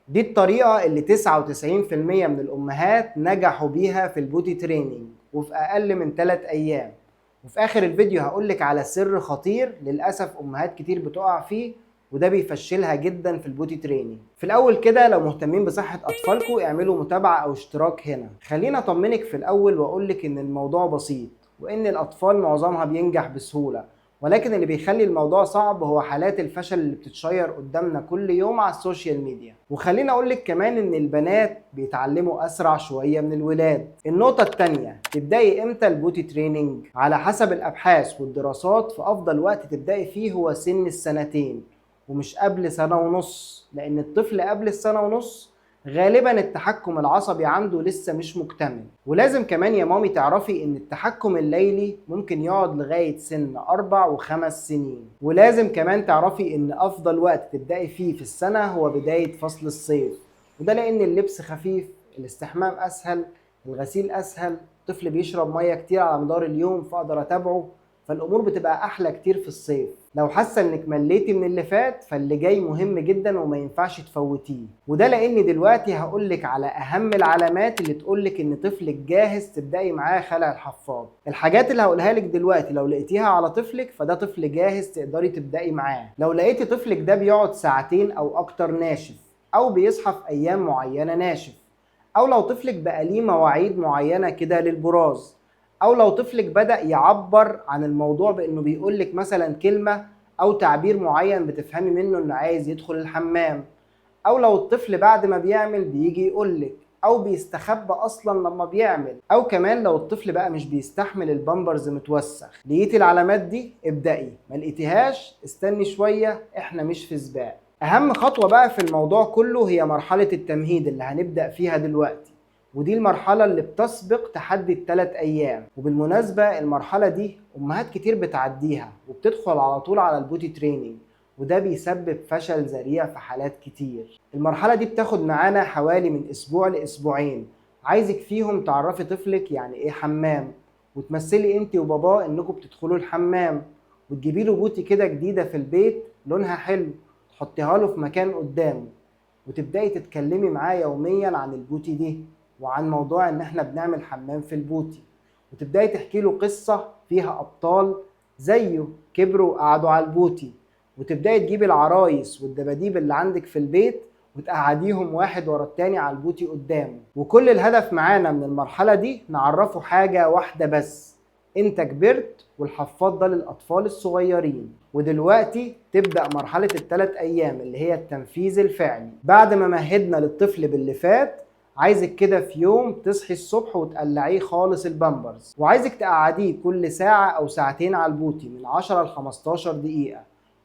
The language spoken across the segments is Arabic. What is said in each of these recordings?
دي الطريقة اللي 99% من الأمهات نجحوا بيها في البوتي تريننج وفي أقل من 3 أيام. وفي آخر الفيديو هقولك على سر خطير للأسف أمهات كتير بتقع فيه، وده بيفشلها جدا في البوتي تريننج. في الأول كده لو مهتمين بصحة أطفالكم اعملوا متابعة أو اشتراك هنا. خلينا أطمنك في الأول وأقولك إن الموضوع بسيط وإن الأطفال معظمها بينجح بسهولة، ولكن اللي بيخلي الموضوع صعب هو حالات الفشل اللي بتتشير قدامنا كل يوم على السوشيال ميديا. وخليني اقولك كمان ان البنات بيتعلموا اسرع شوية من الولاد. النقطة التانية، تبدأي امتى البوتي تريننج؟ على حسب الابحاث والدراسات فافضل وقت تبدأي فيه هو سن السنتين، ومش قبل سنة ونص، لان الطفل قبل السنة ونص غالبا التحكم العصبي عنده لسه مش مكتمل. ولازم كمان يا مامي تعرفي ان التحكم الليلي ممكن يقعد لغاية سن 4 و5 سنين. ولازم كمان تعرفي ان افضل وقت تبدأي فيه في السنة هو بداية فصل الصيف، وده لان اللبس خفيف، الاستحمام اسهل، الغسيل اسهل، الطفل بيشرب مية كتير على مدار اليوم فاقدر اتابعه، فالامور بتبقى احلى كتير في الصيف. لو حاسه انك مليتي من اللي فات فاللي جاي مهم جدا وما ينفعش تفوتيه، وده لان دلوقتي هقولك على اهم العلامات اللي تقولك ان طفلك جاهز تبداي معاه خلع الحفاض. الحاجات اللي هقولها لك دلوقتي لو لقيتيها على طفلك فده طفل جاهز تقدري تبداي معاه. لو لقيتي طفلك ده بيقعد ساعتين او اكتر ناشف، او بيصحى في ايام معينه ناشف، او لو طفلك بقى ليه مواعيد معينه كده للبراز، او لو طفلك بدأ يعبر عن الموضوع بانه بيقولك مثلا كلمة او تعبير معين بتفهمي منه انه عايز يدخل الحمام، او لو الطفل بعد ما بيعمل بيجي يقولك، او بيستخبى اصلا لما بيعمل، او كمان لو الطفل بقى مش بيستحمل البامبرز متوسخ. لقيتي العلامات دي ابدأي، ما لقيتيهاش استني شوية، احنا مش في سباق. اهم خطوة بقى في الموضوع كله هي مرحلة التمهيد اللي هنبدأ فيها دلوقتي، ودي المرحلة اللي بتسبق تحدي ال3 أيام. وبالمناسبة المرحلة دي أمهات كتير بتعديها وبتدخل على طول على البوتي تريننج، وده بيسبب فشل ذريع في حالات كتير. المرحلة دي بتاخد معانا حوالي من أسبوع لأسبوعين، عايزك فيهم تعرفي طفلك يعني إيه حمام، وتمثلي أنت وباباه إنكم بتدخلوا الحمام، وتجيبي له بوتي كده جديدة في البيت لونها حلو تحطيها له في مكان قدامه، وتبدأي تتكلمي معاه يوميا عن البوتي دي وعن موضوع ان احنا بنعمل حمام في البوتي، وتبداي تحكي له قصه فيها ابطال زيه كبروا وقعدوا على البوتي، وتبداي تجيبي العرايس والدباديب اللي عندك في البيت وتقعديهم واحد ورا التاني على البوتي قدامه. وكل الهدف معانا من المرحله دي نعرفه حاجه واحده بس، انت كبرت والحفاض ده للاطفال الصغيرين. ودلوقتي تبدا مرحله ال3 ايام اللي هي التنفيذ الفعلي. بعد ما مهدنا للطفل باللي فات، عايزك كده في يوم تصحي الصبح وتقلعيه خالص البامبرز، وعايزك تقعديه كل ساعة أو ساعتين على البوتي من 10 ل 15 دقيقة.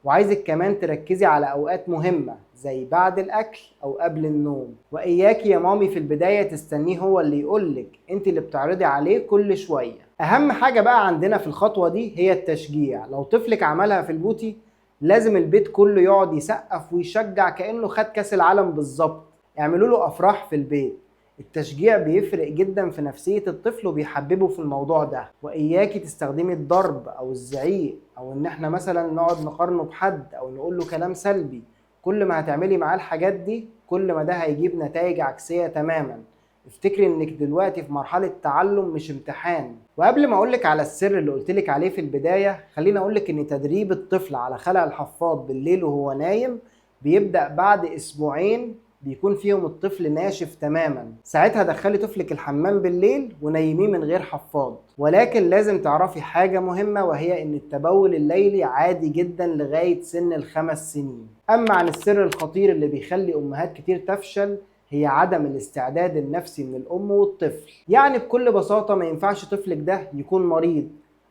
وعايزك كمان تركزي على أوقات مهمة زي بعد الأكل أو قبل النوم. وإياكي يا مامي في البداية تستنيه هو اللي يقولك، انت اللي بتعرضي عليه كل شوية. أهم حاجة بقى عندنا في الخطوة دي هي التشجيع. لو طفلك عملها في البوتي لازم البيت كله يقعد يسقف ويشجع كأنه خد كاس العالم بالظبط. اعملوا له أفراح في البيت. التشجيع بيفرق جدا في نفسية الطفل وبيحببه في الموضوع ده. وإياكي تستخدمي الضرب أو الزعيق أو إن إحنا مثلا نقعد نقارنه بحد أو نقول له كلام سلبي. كل ما هتعملي معاه الحاجات دي كل ما ده هيجيب نتائج عكسية تماما. افتكري إنك دلوقتي في مرحلة تعلم مش امتحان. وقبل ما أقولك على السر اللي قلتلك عليه في البداية، خليني أقولك إن تدريب الطفل على خلع الحفاض بالليل وهو نايم بيبدأ بعد أسبوعين بيكون فيهم الطفل ناشف تماما. ساعتها دخلي طفلك الحمام بالليل ونيميه من غير حفاض. ولكن لازم تعرفي حاجة مهمة، وهي ان التبول الليلي عادي جدا لغاية سن ال5 سنين. اما عن السر الخطير اللي بيخلي امهات كتير تفشل هي عدم الاستعداد النفسي من الام والطفل. يعني بكل بساطة ما ينفعش طفلك ده يكون مريض،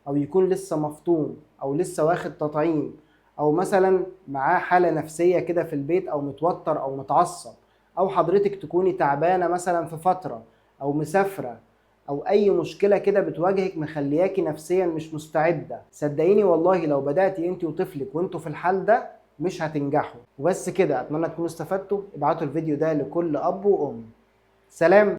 او يكون لسه مفطوم، او لسه واخد تطعيم، او مثلا معاه حالة نفسية كده في البيت، او متوتر او متعصب، او حضرتك تكوني تعبانة مثلا في فترة، او مسافرة، او اي مشكلة كده بتواجهك مخلياكي نفسيا مش مستعدة. صدقيني والله لو بدأتي انت وطفلك وانتوا في الحال ده مش هتنجحوا. وبس كده، اتمنى تكونوا استفدتوا. ابعتوا الفيديو ده لكل اب وام. سلام.